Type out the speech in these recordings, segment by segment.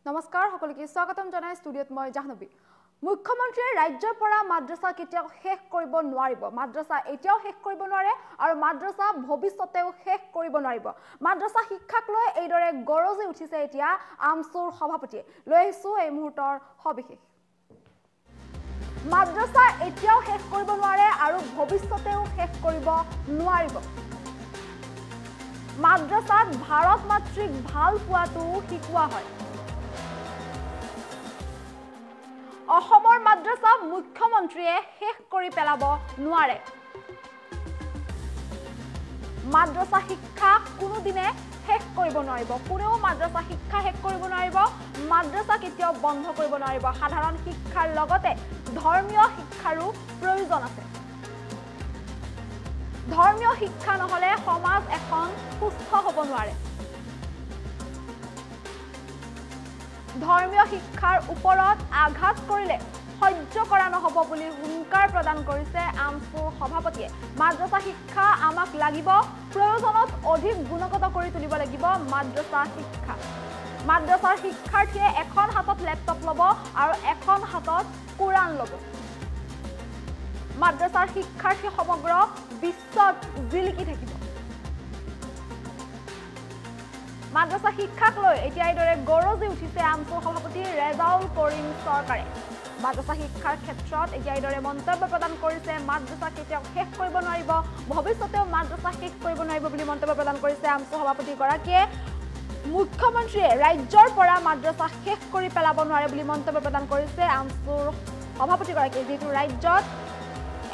নমস্কাৰ সকলোকে স্বাগতম জনাই ষ্টুডিঅত মই জাহ্নবী মুখ্যমন্ত্ৰীয়ে ৰাজ্যৰ পৰা মাদ্ৰাসা কেতিয়াও শেষ কৰিব নোৱাৰিব মাদ্ৰাসা এতিয়াও শেষ কৰিব নোৱাৰে আৰু মাদ্ৰাসা ভৱিষ্যতেও শেষ কৰিব নোৱাৰিব মাদ্ৰাসা শিক্ষাক লৈ এইদৰে গৰজি উঠিছে এতিয়া আমছুৰ সভাপতিয়ে লৈ আহিছো এই মুহূৰ্তৰ সবিশেষ মাদ্ৰাসা এতিয়াও শেষ কৰিব নোৱাৰে আৰু ভৱিষ্যতেও শেষ কৰিব নোৱাৰিব মাদ্ৰাসাত ভাৰত মাতৃক ভাল পোৱাটো শিকোৱা হয় অসমৰ মাদ্ৰাসা মুখ্যমন্ত্ৰীয়ে শেষ কৰি পেলাব নোৱাৰে মাদ্ৰাসা শিক্ষা কোনোদিনে শেষ কৰিব নোৱাৰিব কোনেও মাদ্ৰাসা শিক্ষা শেষ কৰিব নোৱাৰিব মাদ্ৰাসা কেতিয়াও বন্ধ কৰিব নোৱাৰিব সাধাৰণ শিক্ষাৰ লগতে ধৰ্মীয় শিক্ষাৰো প্ৰয়োজন আছে ধৰ্মীয় শিক্ষা নহলে সমাজ এখন সুস্থ হ'ব নোৱাৰে ধৰ্মীয় শিক্ষাৰ ওপৰত আঘাত কৰিলে সহ্য কৰা নহব বুলি হুংকাৰ প্ৰদান কৰিছে আমছুৰ সভাপতিয়ে মাদ্ৰাসা শিক্ষা আমাক লাগিব প্ৰয়োজনত অধিক গুণগত কৰি তুলিব লাগিব মাদ্ৰাসা শিক্ষা মাদ্ৰাসাৰ শিক্ষাৰ্থীয়ে এখন হাতত লেপটপ ল'ব আৰু এখন হাতত কোৰাণ ল'ব মাদ্ৰাসাৰ শিক্ষাৰ্থী সমগ্ৰ বিশ্বত জিলিকি থাকিব মাদ্ৰাসা শিক্ষাক লৈ এতিয়া এইদৰে গৰজি উঠিছে আমছুৰ সভাপতি ৰেজাউল কৰিম চৰকাৰে মাদ্ৰাসা শিক্ষাৰ ক্ষেত্ৰত এতিয়া এইদৰে মন্তব্য প্ৰদান কৰিছে মাদ্ৰাসা কেতিয়াও শেষ কৰিব নোৱাৰিব ভৱিষ্যতেও মাদ্ৰাসা শেষ কৰিব নোৱাৰিব বুলি মন্তব্য প্ৰদান কৰিছে আমছুৰ সভাপতিগৰাকীয়ে মুখ্যমন্ত্ৰীয়ে ৰাজ্যৰ পৰা মাদ্ৰাসা শেষ কৰি পেলাব নোৱাৰে বুলি মন্তব্য প্ৰদান কৰিছে আমছুৰ সভাপতিগৰাকীয়ে যিটো ৰাজ্যত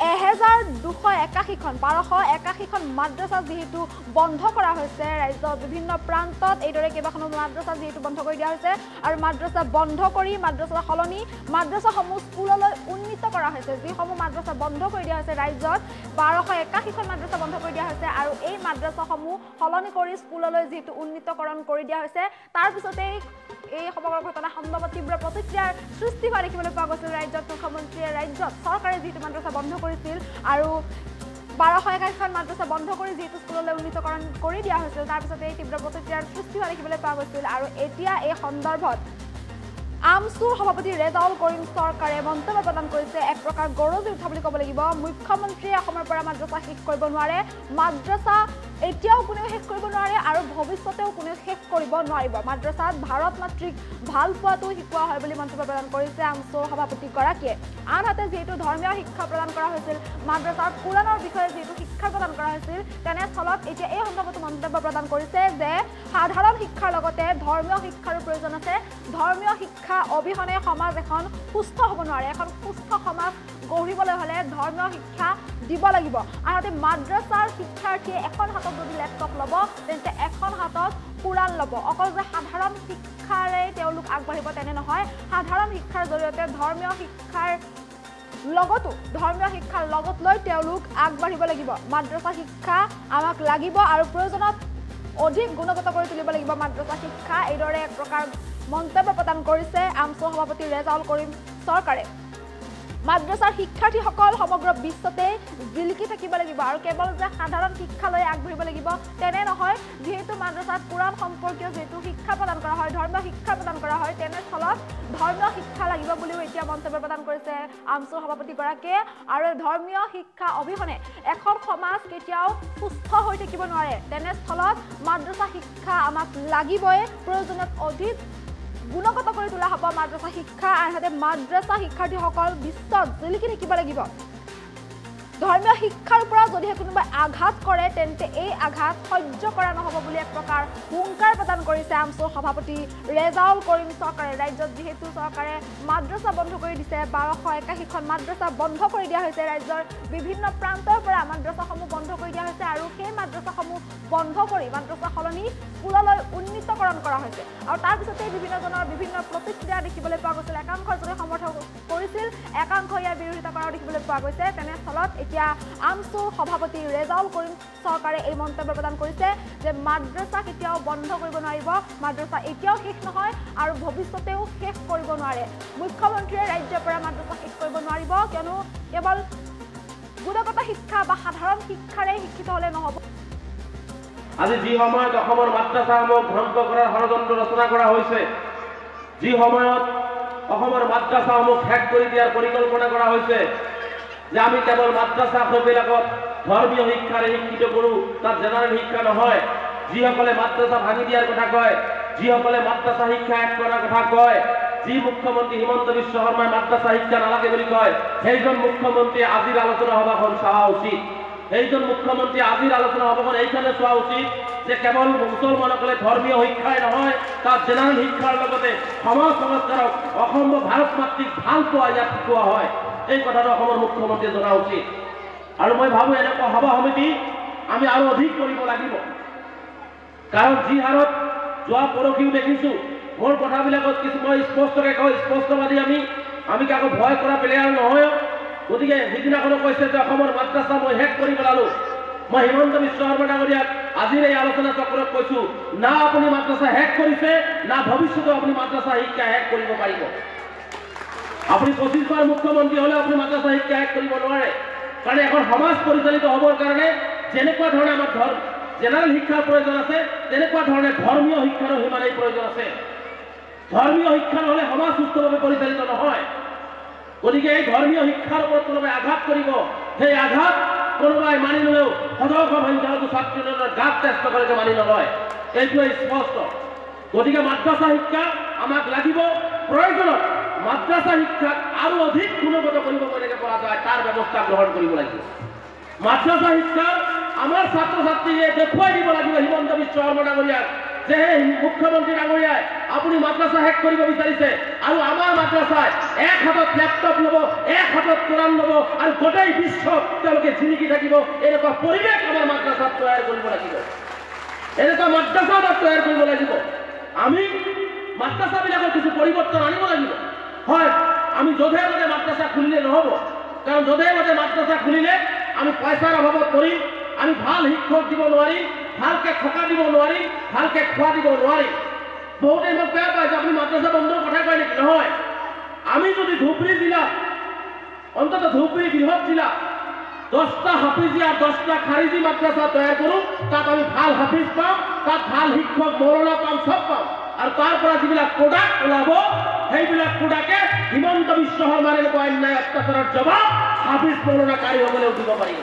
1281খন মাদ্ৰাসা যেহেতু বন্ধ কৰা হৈছে ৰাজ্যৰ বিভিন্ন প্ৰান্তত এইদৰে কেইবাখনো মাদ্ৰাসা যেহেতু বন্ধ কৰি দিয়া হৈছে আৰু মাদ্ৰাসা বন্ধ কৰি মাদ্ৰাসা সলনি মাদ্ৰাসাসমূহ স্কুললৈ উন্নীত কৰা হৈছে যিসমূহ মাদ্ৰাসা বন্ধ কৰি দিয়া হৈছে ৰাজ্যত 1281খন মাদ্ৰাসা বন্ধ কৰি দিয়া হৈছে আৰু এই মাদ্ৰাসাসমূহ সলনি কৰি স্কুললৈ যেহেতু উন্নীতকৰণ কৰি দিয়া হৈছে তাৰ পিছতেই এই সমগ্ৰ ঘটনা সন্দৰ্ভত তীব্ৰ প্ৰতিক্ৰিয়াৰ সৃষ্টি হোৱা দেখিবলৈ পোৱা গৈছিল ৰাজ্যত মুখ্যমন্ত্ৰীয়ে ৰাজ্যত চৰকাৰে যিটো মাদ্ৰাসা বন্ধ কৰিছিল আৰু 1281খন মাদ্ৰাসা বন্ধ কৰি যেহেতু স্কুললৈ উন্নীতকৰণ কৰি দিয়া হৈছিল তাৰ পিছতে এই তীব্ৰ প্ৰতিক্ৰিয়াৰ সৃষ্টি হোৱা দেখিবলৈ পোৱা গৈছিল আৰু এতিয়া এই সন্দৰ্ভত আমছুৰ সভাপতি ৰেজাউল কৰিম চৰকাৰে মন্তব্য প্ৰদান কৰিছে এক প্ৰকাৰ গৰজি উঠা বুলি ক'ব লাগিব মুখ্যমন্ত্ৰীয়ে অসমৰ পৰা মাদ্ৰাসা শেষ কৰিব নোৱাৰে মাদ্ৰাসা এতিয়াও কোনেও শেষ কৰিব নোৱাৰে আৰু ভৱিষ্যতেও কোনেও শেষ কৰিব নোৱাৰিব মাদ্ৰাসাত ভাৰত মাতৃক ভাল পোৱাটো শিকোৱা হয় বুলি মন্তব্য প্ৰদান কৰিছে আমছুৰ সভাপতিগৰাকীয়ে আনহাতে যেহেতু ধৰ্মীয় শিক্ষা প্ৰদান কৰা হৈছিল মাদ্ৰাসাৰ কোৰাণৰ বিষয়ে যেহেতু শিক্ষা প্ৰদান কৰা হৈছিল তেনেস্থলত এতিয়া এই সন্দৰ্ভত মন্তব্য প্ৰদান কৰিছে যে সাধাৰণ শিক্ষাৰ লগতে ধৰ্মীয় শিক্ষাৰো প্ৰয়োজন আছে ধৰ্মীয় শিক্ষা অবিহনে সমাজ এখন সুস্থ হ'ব নোৱাৰে এখন সুস্থ সমাজ গঢ়িবলৈ হ'লে ধৰ্মীয় শিক্ষা দিব লাগিব আনহাতে মাদ্ৰাসাৰ শিক্ষাৰ্থীয়ে এখন হাতত যদি লেপটপ ল'ব তেন্তে এখন হাতত কোৰাণ ল'ব অকল যে সাধাৰণ শিক্ষাৰে তেওঁলোক আগবাঢ়িব তেনে নহয় সাধাৰণ শিক্ষাৰ জৰিয়তে ধৰ্মীয় শিক্ষাৰ লগত লৈ তেওঁলোক আগবাঢ়িব লাগিব মাদ্ৰাসা শিক্ষা আমাক লাগিব আৰু প্ৰয়োজনত অধিক গুণগত কৰি তুলিব লাগিব মাদ্ৰাসা শিক্ষা এইদৰে এক প্ৰকাৰ মন্তব্য প্ৰদান কৰিছে আমছুৰ সভাপতি ৰেজাউল কৰিম চৰকাৰে মাদ্ৰাসাৰ শিক্ষাৰ্থীসকল সমগ্ৰ বিশ্বতে জিলিকি থাকিব লাগিব আৰু কেৱল যে সাধাৰণ শিক্ষালৈ আগবাঢ়িব লাগিব তেনে নহয় যেহেতু মাদ্ৰাসাত কোৰাণ সম্পৰ্কীয় যেহেতু শিক্ষা প্ৰদান কৰা হয় ধৰ্মীয় শিক্ষা প্ৰদান কৰা হয় তেনেস্থলত ধৰ্মীয় শিক্ষা লাগিব বুলিও এতিয়া মন্তব্য প্ৰদান কৰিছে আমছুৰ সভাপতিগৰাকীয়ে আৰু ধৰ্মীয় শিক্ষা অবিহনে এখন সমাজ কেতিয়াও সুস্থ হৈ থাকিব নোৱাৰে তেনেস্থলত মাদ্ৰাসা শিক্ষা আমাক লাগিবই প্ৰয়োজনত অধিক গুণগত কৰি তোলা হ'ব মাদ্ৰাসা শিক্ষা আনহাতে মাদ্ৰাসা শিক্ষাৰ্থীসকল বিশ্বত জিলিকি থাকিব লাগিব ধৰ্মীয় শিক্ষাৰ পৰা যদিহে কোনোবাই আঘাত কৰে তেন্তে এই আঘাত সহ্য কৰা নহ'ব বুলি এক প্ৰকাৰ হুংকাৰ প্ৰদান কৰিছে আমছুৰ সভাপতি ৰেজাউল কৰিম চৰকাৰে ৰাজ্যত যিহেতু চৰকাৰে মাদ্ৰাসা বন্ধ কৰি দিছে 1281খন মাদ্ৰাসা বন্ধ কৰি দিয়া হৈছে ৰাজ্যৰ বিভিন্ন প্ৰান্তৰ পৰা মাদ্ৰাসাসমূহ বন্ধ কৰি দিয়া হৈছে আৰু সেই মাদ্ৰাসাসমূহ বন্ধ কৰি মাদ্ৰাসা সলনি স্কুললৈ উন্নীতকৰণ কৰা হৈছে আৰু তাৰ পিছতেই বিভিন্নজনৰ বিভিন্ন প্ৰতিক্ৰিয়া দেখিবলৈ পোৱা গৈছিল একাংশজনে সমৰ্থন কৰিছিল একাংশ ইয়াৰ বিৰোধিতা কৰাও দেখিবলৈ পোৱা গৈছে তেনেস্থলত এতিয়া আমছুৰ সভাপতি ৰেজাউল কৰিম চৰকাৰে এই মন্তব্য প্ৰদান কৰিছে যে মাদ্ৰাসা কেতিয়াও বন্ধ কৰিব নোৱাৰিব মাদ্ৰাসা এতিয়াও শেষ নহয় আৰু ভৱিষ্যতেও শেষ কৰিব নোৱাৰে মুখ্যমন্ত্ৰীয়ে ৰাজ্যৰ পৰা মাদ্ৰাসা শেষ কৰিব নোৱাৰিব কিয়নো কেৱল গুণগত শিক্ষা বা সাধাৰণ শিক্ষাৰে শিক্ষিত হ'লে নহ'ব আজি যি সময়ত অসমৰ মাদ্ৰাসাসমূহ ধ্বংস কৰাৰ ষড়যন্ত্ৰ ৰচনা কৰা হৈছে যি সময়ত অসমৰ মাদ্ৰাছাসমূহ শেষ কৰি দিয়াৰ পৰিকল্পনা কৰা হৈছে যে আমি কেৱল মাদ্ৰাছাবিলাকত ধৰ্মীয় শিক্ষাৰে শিক্ষিত কৰোঁ, তাত জেনাৰেল শিক্ষা নহয়। যিসকলে মাদ্ৰাছা ভাঙি দিয়াৰ কথা কয়, যিসকলে মাদ্ৰাছা শিক্ষা শেষ কৰাৰ কথা কয়, যি মুখ্যমন্ত্ৰী হিমন্ত বিশ্ব শৰ্মাই মাদ্ৰাছা শিক্ষা নালাগে বুলি কয়, সেইজন মুখ্যমন্ত্ৰীয়ে আজিৰ আলোচনা সভাখন চোৱা উচিত। সেইজন মুখ্যমন্ত্ৰীয়ে আজিৰ আলোচনা সভাখন এইকাৰণে চোৱা উচিত যে কেৱল মুছলমানসকলে ধৰ্মীয় শিক্ষাই নহয়, তাত জেনাৰেল শিক্ষাৰ লগতে সমাজ সংস্কাৰক অসম ভাৰত মাতৃক ভাল পোৱা ইয়াত শিকোৱা হয়। এই কথাটো অসমৰ মুখ্যমন্ত্ৰীয়ে জনা উচিত। আৰু মই ভাবোঁ এনেকুৱা সভা সমিতি আমি আৰু অধিক কৰিব লাগিব, কাৰণ যি হাৰত যোৱা পৰহিও দেখিছোঁ, মোৰ কথাবিলাকত কিছু মই স্পষ্টকৈ কওঁ, স্পষ্টবাদী আমি কাকো ভয় কৰা প্লেয়াৰ নহয়। গতিকে সিদিনাখনো কৈছে যে অসমৰ মাদ্ৰাছা মই শেষ কৰি পেলালোঁ। মই হিমন্ত বিশ্ব শৰ্মা ডাঙৰীয়াক আজিৰ এই আলোচনা চক্ৰত কৈছোঁ, না আপুনি মাদ্ৰাছা শেষ কৰিছে, না ভৱিষ্যতেও আপুনি মাদ্ৰাছা শিক্ষা শেষ কৰিব পাৰিব। আপুনি 25 বাৰ মুখ্যমন্ত্ৰী হ'লেও আপুনি মাদ্ৰাছা শিক্ষা শেষ কৰিব নোৱাৰে, কাৰণ এখন সমাজ পৰিচালিত হ'বৰ কাৰণে যেনেকুৱা ধৰণে আমাৰ জেনাৰেল শিক্ষাৰ প্ৰয়োজন আছে, তেনেকুৱা ধৰণে ধৰ্মীয় শিক্ষাৰো সিমানেই প্ৰয়োজন আছে। ধৰ্মীয় শিক্ষা নহ'লে সমাজ সুস্থভাৱে পৰিচালিত নহয়। গতিকে এই ধৰ্মীয় শিক্ষাৰ ওপৰত কোনোবাই আঘাত কৰিব, সেই আঘাত কোনোবাই মানি ল'লেও শতাংশ সংখ্যালঘু ছাত্ৰীজনৰ গাত চেষ্টা কৰিকে মানি নলয়, এইটোৱে স্পষ্ট। গতিকে মাদ্ৰাছা শিক্ষা আমাক লাগিব। প্ৰয়োজনত মাদ্ৰাছা শিক্ষাক আৰু অধিক গুণগত কৰিব কেনেকৈ পৰা যায় তাৰ ব্যৱস্থা গ্ৰহণ কৰিব লাগিব। মাদ্ৰাছা শিক্ষাৰ আমাৰ ছাত্ৰ ছাত্ৰীয়ে দেখুৱাই দিব লাগিব হিমন্ত বিশ্ব শৰ্মা ডাঙৰীয়াক যে মুখ্যমন্ত্ৰী ডাঙৰীয়াই আপুনি মাদ্ৰাছা শেষ কৰিব বিচাৰিছে, আৰু আমাৰ মাদ্ৰাছাই এক হাতত লেপটপ ল'ব, এক হাতত কোৰাণ ল'ব, আৰু গোটেই বিশ্বত তেওঁলোকে জিলিকি থাকিব। এনেকুৱা পৰিৱেশ আমাৰ মাদ্ৰাছাত তৈয়াৰ কৰিব লাগিব, এনেকুৱা মাদ্ৰাছা আমাক তৈয়াৰ কৰিব লাগিব। আমি মাদ্ৰাছাবিলাকৰ কিছু পৰিৱৰ্তন আনিব লাগিব। হয়, আমি যধে মধে মাদ্ৰাছা খুলিলে নহ'ব, কাৰণ যধে মধে মাদ্ৰাছা খুলিলে আমি পইচাৰ অভাৱত পৰিম, আমি ভাল শিক্ষক দিব নোৱাৰিম, ভালকে থকা দিব নোৱাৰিম, ভালকে খোৱা দিব নোৱাৰিম। বহুতে মোক বেয়া পায় যে আপুনি মাদ্ৰাছা বন্ধৰ কথা কয় নেকি? নহয়, আমি যদি ধুবুৰী জিলা, অন্তত ধুবুৰী বৃহৎ জিলা 10টা হাফিজিয়া 10টা খাৰিজি মাদ্ৰাছা তৈয়াৰ কৰোঁ, তাত আমি ভাল হাফিজ পাম, তাত ভাল শিক্ষক মৌলানা পাম, চব পাম। আৰু তাৰ পৰা যিবিলাক প্ৰডাক্ট ওলাব, সেইবিলাক প্ৰডাক্টে হিমন্ত বিশ্ব শৰ্মাৰ এনেকুৱা অন্যায় অত্যাচাৰৰ জবাব হাফিজ মৌলানা কাৰীসকলেও দিব পাৰিব।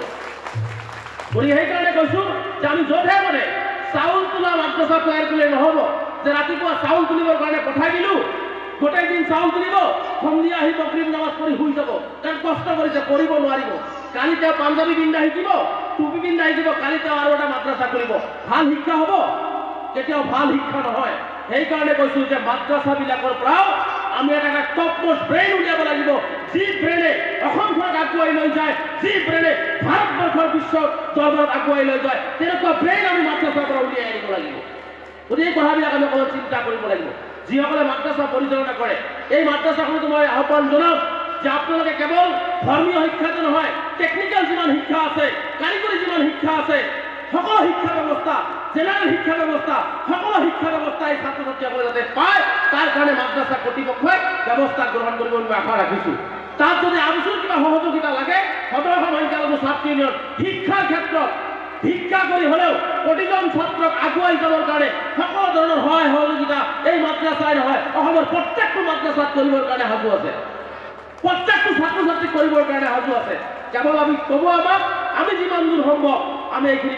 গতিকে সেইকাৰণে কৈছোঁ যে আমি যধে মধে চাউল তোলা মাদ্ৰাছা তৈয়াৰ কৰিলে নহ'ব, যে ৰাতিপুৱা চাউল তুলিবৰ কাৰণে পঠাই দিলোঁ, গোটেই দিন চাউল তুলিব, সন্ধিয়া আহি মগৰিব নামাজ পঢ়ি শুই যাব, কাৰণ কষ্ট কৰিছে, পঢ়িব নোৱাৰিব। কালি তেওঁ পাঞ্জাবী পিন্ধা শিকিব, টুপি পিন্ধা শিকিব, কালি তেওঁ আৰু এটা মাদ্ৰাছা কৰিব। ভাল শিক্ষা হ'ব? কেতিয়াও ভাল শিক্ষা নহয়। সেইকাৰণে কৈছোঁ যে মাদ্ৰাছাবিলাকৰ পৰাও আমি এটা টপ মোষ্ট ব্ৰেইন উলিয়াব লাগিব, যি ব্ৰেইনে অসমখনক আগুৱাই লৈ যায়, যি ব্ৰেইনে ভাৰতবৰ্ষৰ বিশ্ব দৰবাৰত আগুৱাই লৈ যায়, তেনেকুৱা ব্ৰেইন আমি মাদ্ৰাছাৰ পৰা উলিয়াই আনিব লাগিব। গতিকে এই কথাবিলাক আমি অকণমান চিন্তা কৰিব লাগিব। যিসকলে মাদ্ৰাছা পৰিচালনা কৰে, এই মাদ্ৰাছাখনতো মই আহ্বান জনাম যে আপোনালোকে কেৱল ধৰ্মীয় শিক্ষাটো নহয়, টেকনিকেল যিমান শিক্ষা আছে, কাৰিকৰী যিমান শিক্ষা আছে, সকলো শিক্ষা ব্যৱস্থা, জেনাৰেল শিক্ষা ব্যৱস্থা, সকলো শিক্ষা ব্যৱস্থা এই ছাত্ৰ ছাত্ৰীসকলে যাতে পায়, তাৰ কাৰণে মাদ্ৰাছা কৰ্তৃপক্ষই ব্যৱস্থা গ্ৰহণ কৰিব বুলি আশা ৰাখিছোঁ। তাত যদি আলোচনা কিবা সহযোগিতা লাগে, শতাংশ সংখ্যালঘু ছাত্ৰী ইউনিয়ন শিক্ষাৰ ক্ষেত্ৰত ভিক্ষা কৰি হ'লেও প্ৰতিজন ছাত্ৰক আগুৱাই যাবৰ কাৰণে সকলো ধৰণৰ সহায় সহযোগিতা এই মাদ্ৰাছাই নহয়, অসমৰ প্ৰত্যেকটো মাদ্ৰাছাত কৰিবৰ কাৰণে সাজু আছে, প্ৰত্যেকটো ছাত্ৰ ছাত্ৰীক কৰিবৰ কাৰণে সাজু আছে। কেৱল আমি ক'ব আমাক, আমি যিমান দূৰ সম্ভৱ আমি এইখিনি